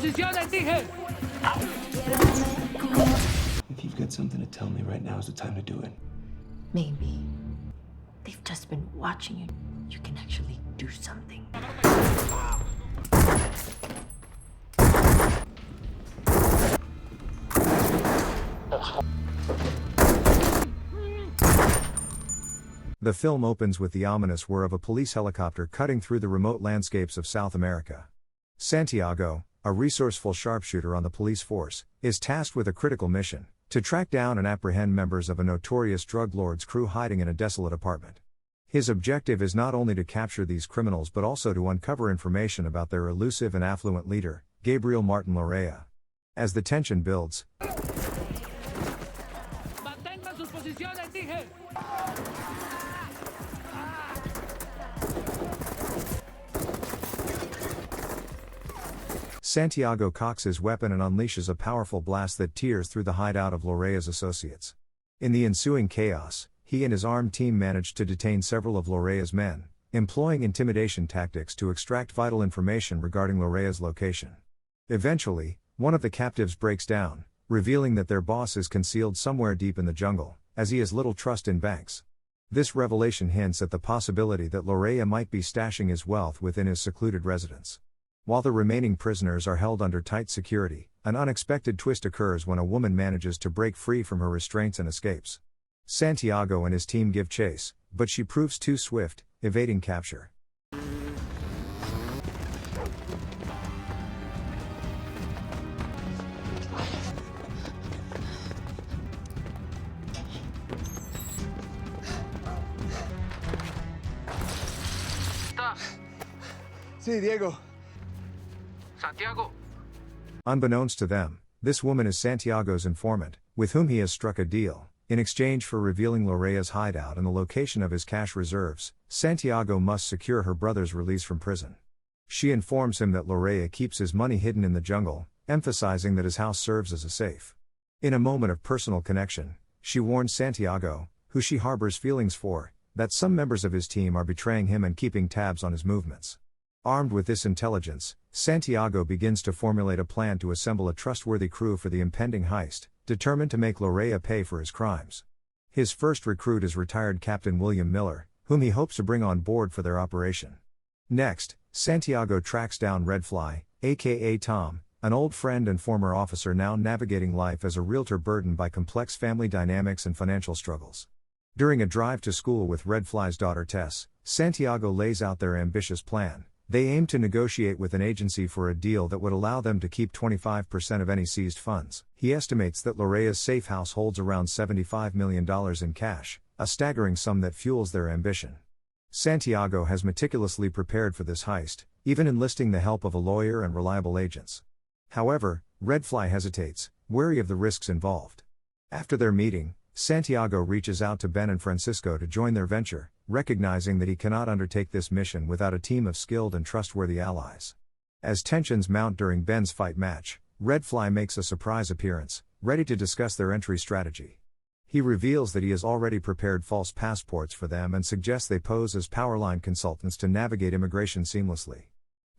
posiciones, dije. If you've got something to tell me right now is the time to do it. Maybe. They've just been watching you. You can actually do something. The film opens with the ominous whir of a police helicopter cutting through the remote landscapes of South America. Santiago, a resourceful sharpshooter on the police force, is tasked with a critical mission: to track down and apprehend members of a notorious drug lord's crew hiding in a desolate apartment. His objective is not only to capture these criminals but also to uncover information about their elusive and affluent leader, Gabriel Martin Lorea. As the tension builds, Mantengan sus posiciones, dije. Santiago cocks his weapon and unleashes a powerful blast that tears through the hideout of Lorea's associates. In the ensuing chaos, he and his armed team manage to detain several of Lorea's men, employing intimidation tactics to extract vital information regarding Lorea's location. Eventually, one of the captives breaks down, revealing that their boss is concealed somewhere deep in the jungle, as he has little trust in banks. This revelation hints at the possibility that Lorea might be stashing his wealth within his secluded residence. While the remaining prisoners are held under tight security, an unexpected twist occurs when a woman manages to break free from her restraints and escapes. Santiago and his team give chase, but she proves too swift, evading capture. Sí, Diego. Santiago. Unbeknownst to them, this woman is Santiago's informant, with whom he has struck a deal. In exchange for revealing Lorea's hideout and the location of his cash reserves, Santiago must secure her brother's release from prison. She informs him that Lorea keeps his money hidden in the jungle, emphasizing that his house serves as a safe. In a moment of personal connection, she warns Santiago, who she harbors feelings for, that some members of his team are betraying him and keeping tabs on his movements. Armed with this intelligence, Santiago begins to formulate a plan to assemble a trustworthy crew for the impending heist, determined to make Lorea pay for his crimes. His first recruit is retired Captain William Miller, whom he hopes to bring on board for their operation. Next, Santiago tracks down Redfly, aka Tom, an old friend and former officer now navigating life as a realtor burdened by complex family dynamics and financial struggles. During a drive to school with Redfly's daughter Tess, Santiago lays out their ambitious plan. They aim to negotiate with an agency for a deal that would allow them to keep 25% of any seized funds. He estimates that Lorea's safe house holds around $75 million in cash, a staggering sum that fuels their ambition. Santiago has meticulously prepared for this heist, even enlisting the help of a lawyer and reliable agents. However, Redfly hesitates, wary of the risks involved. After their meeting, Santiago reaches out to Ben and Francisco to join their venture, recognizing that he cannot undertake this mission without a team of skilled and trustworthy allies. As tensions mount during Ben's fight match, Redfly makes a surprise appearance, ready to discuss their entry strategy. He reveals that he has already prepared false passports for them and suggests they pose as powerline consultants to navigate immigration seamlessly.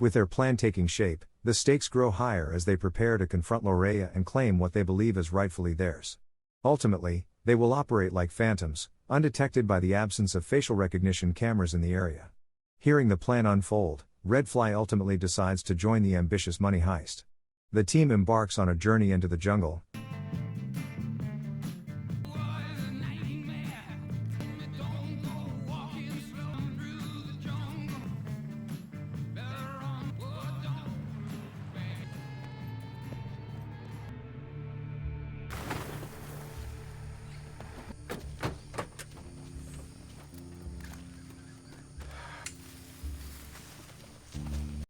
With their plan taking shape, the stakes grow higher as they prepare to confront Lorea and claim what they believe is rightfully theirs. Ultimately, they will operate like phantoms, undetected by the absence of facial recognition cameras in the area. Hearing the plan unfold, Redfly ultimately decides to join the ambitious money heist. The team embarks on a journey into the jungle.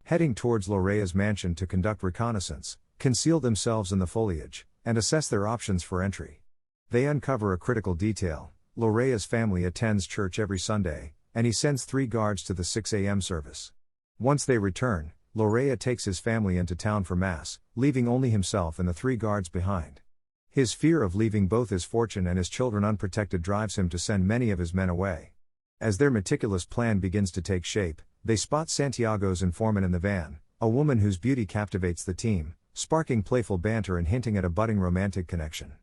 Heading towards Lorea's mansion to conduct reconnaissance, conceal themselves in the foliage, and assess their options for entry. They uncover a critical detail: Lorea's family attends church every Sunday, and he sends 3 guards to the 6 a.m. service. Once they return, Lorea takes his family into town for Mass, leaving only himself and the 3 guards behind. His fear of leaving both his fortune and his children unprotected drives him to send many of his men away. As their meticulous plan begins to take shape, they spot Santiago's informant in the van, a woman whose beauty captivates the team, sparking playful banter and hinting at a budding romantic connection.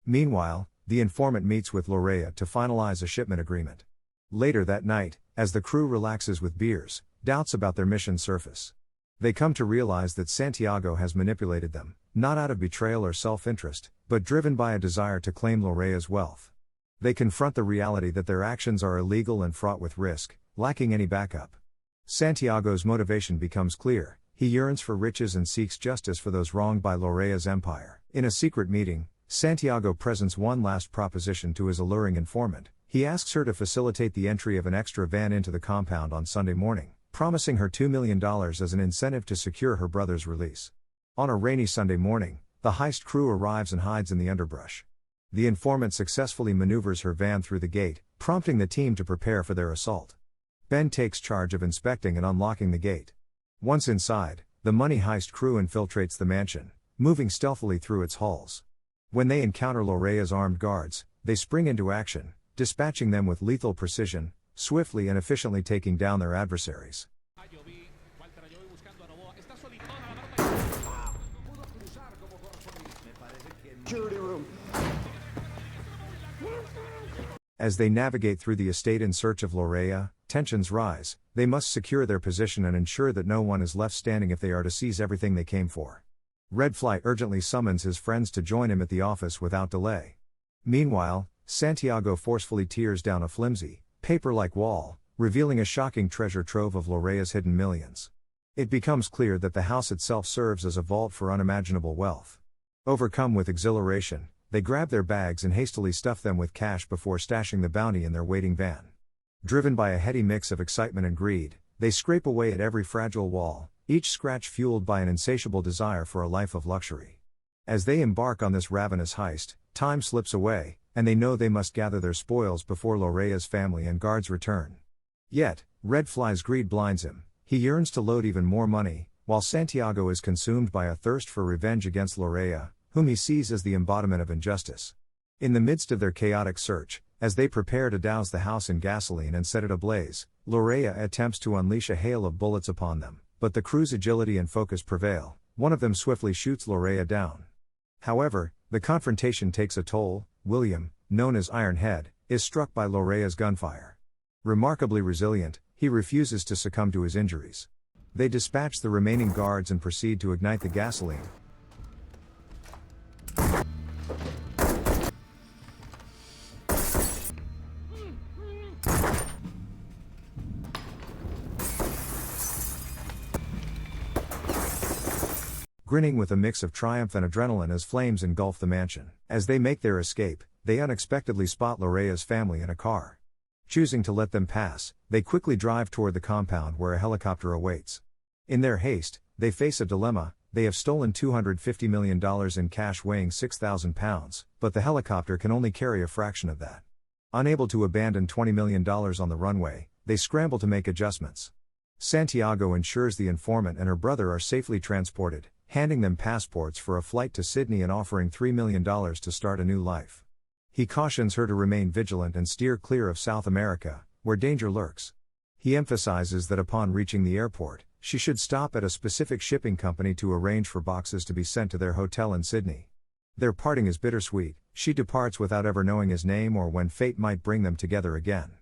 Meanwhile, the informant meets with Lorea to finalize a shipment agreement. Later that night, as the crew relaxes with beers, doubts about their mission surface. They come to realize that Santiago has manipulated them, not out of betrayal or self-interest, but driven by a desire to claim Lorea's wealth. They confront the reality that their actions are illegal and fraught with risk, lacking any backup. Santiago's motivation becomes clear: he yearns for riches and seeks justice for those wronged by Lorea's empire. In a secret meeting, Santiago presents one last proposition to his alluring informant. He asks her to facilitate the entry of an extra van into the compound on Sunday morning, promising her $2 million as an incentive to secure her brother's release. On a rainy Sunday morning, the heist crew arrives and hides in the underbrush. The informant successfully maneuvers her van through the gate, prompting the team to prepare for their assault. Ben takes charge of inspecting and unlocking the gate. Once inside, the money heist crew infiltrates the mansion, moving stealthily through its halls. When they encounter Lorea's armed guards, they spring into action, dispatching them with lethal precision, swiftly and efficiently taking down their adversaries. As they navigate through the estate in search of Lorea, tensions rise. They must secure their position and ensure that no one is left standing if they are to seize everything they came for. Redfly urgently summons his friends to join him at the office without delay. Meanwhile, Santiago forcefully tears down a flimsy, paper-like wall, revealing a shocking treasure trove of Lorea's hidden millions. It becomes clear that the house itself serves as a vault for unimaginable wealth. Overcome with exhilaration, they grab their bags and hastily stuff them with cash before stashing the bounty in their waiting van. Driven by a heady mix of excitement and greed, they scrape away at every fragile wall, each scratch fueled by an insatiable desire for a life of luxury. As they embark on this ravenous heist, time slips away, and they know they must gather their spoils before Lorea's family and guards return. Yet, Redfly's greed blinds him. He yearns to load even more money, while Santiago is consumed by a thirst for revenge against Lorea, whom he sees as the embodiment of injustice. In the midst of their chaotic search, as they prepare to douse the house in gasoline and set it ablaze, Lorea attempts to unleash a hail of bullets upon them, but the crew's agility and focus prevail. One of them swiftly shoots Lorea down. However, the confrontation takes a toll. William, known as Iron Head, is struck by Lorea's gunfire. Remarkably resilient, he refuses to succumb to his injuries. They dispatch the remaining guards and proceed to ignite the gasoline. Grinning with a mix of triumph and adrenaline as flames engulf the mansion. As they make their escape, they unexpectedly spot Lorea's family in a car. Choosing to let them pass, they quickly drive toward the compound where a helicopter awaits. In their haste, they face a dilemma. They have stolen $250 million in cash weighing 6,000 pounds, but the helicopter can only carry a fraction of that. Unable to abandon $20 million on the runway, they scramble to make adjustments. Santiago ensures the informant and her brother are safely transported, handing them passports for a flight to Sydney and offering $3 million to start a new life. He cautions her to remain vigilant and steer clear of South America, where danger lurks. He emphasizes that upon reaching the airport, she should stop at a specific shipping company to arrange for boxes to be sent to their hotel in Sydney. Their parting is bittersweet. She departs without ever knowing his name or when fate might bring them together again.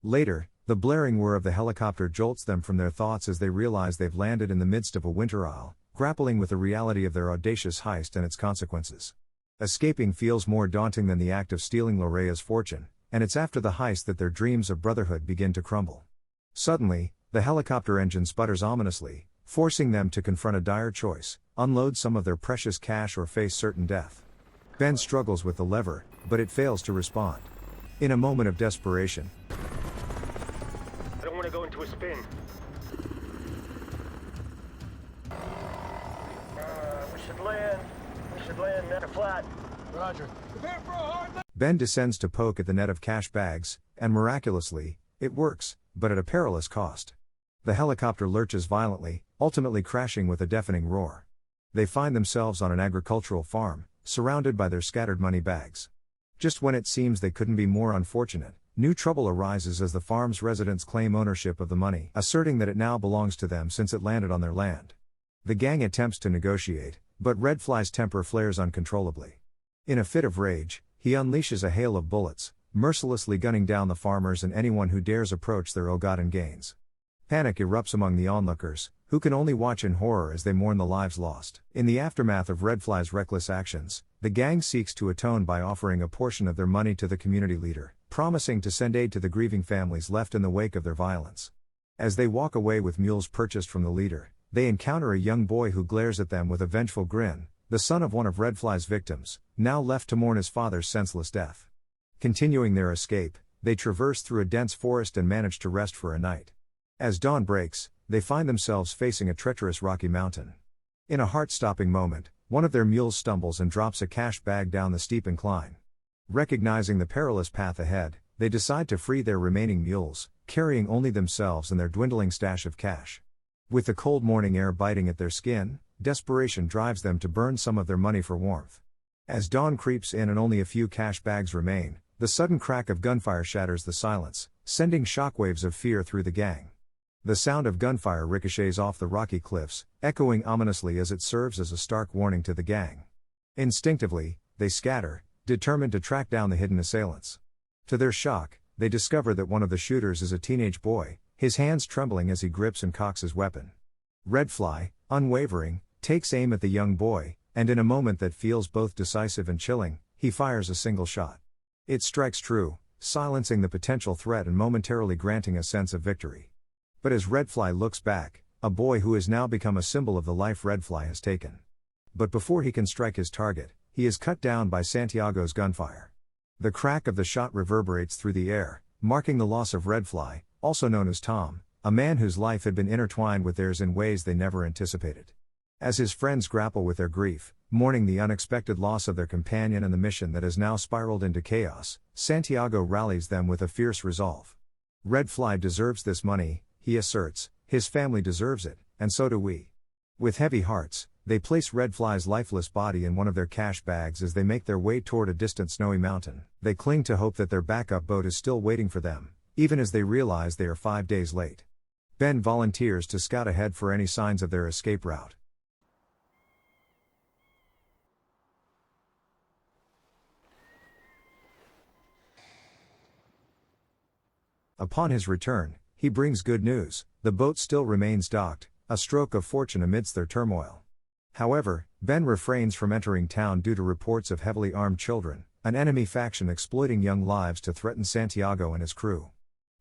Later, the blaring whir of the helicopter jolts them from their thoughts as they realize they've landed in the midst of a winter isle, grappling with the reality of their audacious heist and its consequences. Escaping feels more daunting than the act of stealing Lorea's fortune, and it's after the heist that their dreams of brotherhood begin to crumble. Suddenly, the helicopter engine sputters ominously, forcing them to confront a dire choice: unload some of their precious cash or face certain death. Ben struggles with the lever, but it fails to respond. In a moment of desperation, I don't want to go into a spin. We should land net flat. Roger. Prepare for a hard landing. Ben descends to poke at the net of cash bags, and miraculously, it works, but at a perilous cost. The helicopter lurches violently, ultimately crashing with a deafening roar. They find themselves on an agricultural farm, surrounded by their scattered money bags. Just when it seems they couldn't be more unfortunate, new trouble arises as the farm's residents claim ownership of the money, asserting that it now belongs to them since it landed on their land. The gang attempts to negotiate, But Redfly's temper flares uncontrollably. In a fit of rage, he unleashes a hail of bullets, mercilessly gunning down the farmers and anyone who dares approach their ill-gotten gains. Panic erupts among the onlookers, who can only watch in horror as they mourn the lives lost. In the aftermath of Redfly's reckless actions, the gang seeks to atone by offering a portion of their money to the community leader, promising to send aid to the grieving families left in the wake of their violence. As they walk away with mules purchased from the leader, they encounter a young boy who glares at them with a vengeful grin, the son of one of Redfly's victims, now left to mourn his father's senseless death. Continuing their escape, they traverse through a dense forest and manage to rest for a night. As dawn breaks, they find themselves facing a treacherous rocky mountain. In a heart-stopping moment, one of their mules stumbles and drops a cash bag down the steep incline. Recognizing the perilous path ahead, they decide to free their remaining mules, carrying only themselves and their dwindling stash of cash. With the cold morning air biting at their skin, desperation drives them to burn some of their money for warmth. As dawn creeps in and only a few cash bags remain, the sudden crack of gunfire shatters the silence, sending shockwaves of fear through the gang. The sound of gunfire ricochets off the rocky cliffs, echoing ominously as it serves as a stark warning to the gang. Instinctively, they scatter, determined to track down the hidden assailants. To their shock, they discover that one of the shooters is a teenage boy, his hands trembling as he grips and cocks his weapon. Redfly, unwavering, takes aim at the young boy, and in a moment that feels both decisive and chilling, he fires a single shot. It strikes true, silencing the potential threat and momentarily granting a sense of victory. But as Redfly looks back, a boy who has now become a symbol of the life Redfly has taken. But before he can strike his target, he is cut down by Santiago's gunfire. The crack of the shot reverberates through the air, marking the loss of Redfly, also known as Tom, a man whose life had been intertwined with theirs in ways they never anticipated. As his friends grapple with their grief, mourning the unexpected loss of their companion and the mission that has now spiraled into chaos, Santiago rallies them with a fierce resolve. Redfly deserves this money, he asserts, his family deserves it, and so do we. With heavy hearts, they place Redfly's lifeless body in one of their cash bags as they make their way toward a distant snowy mountain. They cling to hope that their backup boat is still waiting for them, even as they realize they are 5 days late. Ben volunteers to scout ahead for any signs of their escape route. Upon his return, he brings good news: the boat still remains docked, a stroke of fortune amidst their turmoil. However, Ben refrains from entering town due to reports of heavily armed children, an enemy faction exploiting young lives to threaten Santiago and his crew.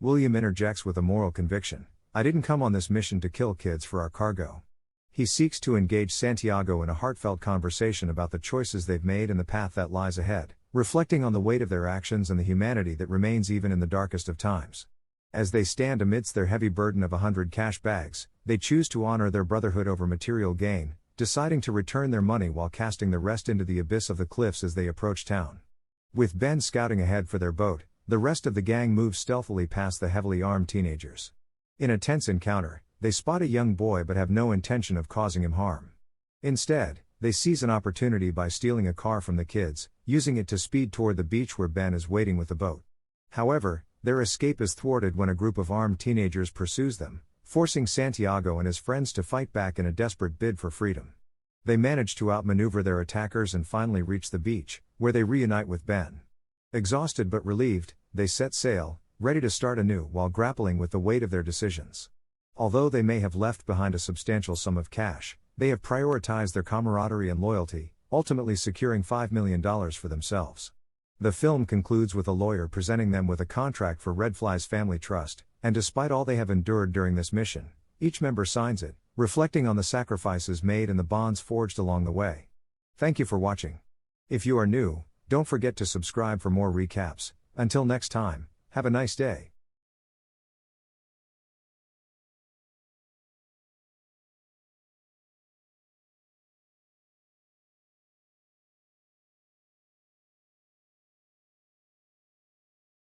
William interjects with a moral conviction: "I didn't come on this mission to kill kids for our cargo." He seeks to engage Santiago in a heartfelt conversation about the choices they've made and the path that lies ahead, reflecting on the weight of their actions and the humanity that remains even in the darkest of times. As they stand amidst their heavy burden of 100 cash bags, they choose to honor their brotherhood over material gain, deciding to return their money while casting the rest into the abyss of the cliffs as they approach town. With Ben scouting ahead for their boat, the rest of the gang moves stealthily past the heavily armed teenagers. In a tense encounter, they spot a young boy but have no intention of causing him harm. Instead, they seize an opportunity by stealing a car from the kids, using it to speed toward the beach where Ben is waiting with the boat. However, their escape is thwarted when a group of armed teenagers pursues them, forcing Santiago and his friends to fight back in a desperate bid for freedom. They manage to outmaneuver their attackers and finally reach the beach, where they reunite with Ben. Exhausted but relieved, they set sail, ready to start anew while grappling with the weight of their decisions. Although they may have left behind a substantial sum of cash, they have prioritized their camaraderie and loyalty, ultimately securing $5 million for themselves. The film concludes with a lawyer presenting them with a contract for Redfly's family trust, and despite all they have endured during this mission, each member signs it, reflecting on the sacrifices made and the bonds forged along the way. Thank you for watching. If you are new, don't forget to subscribe for more recaps. Until next time, have a nice day.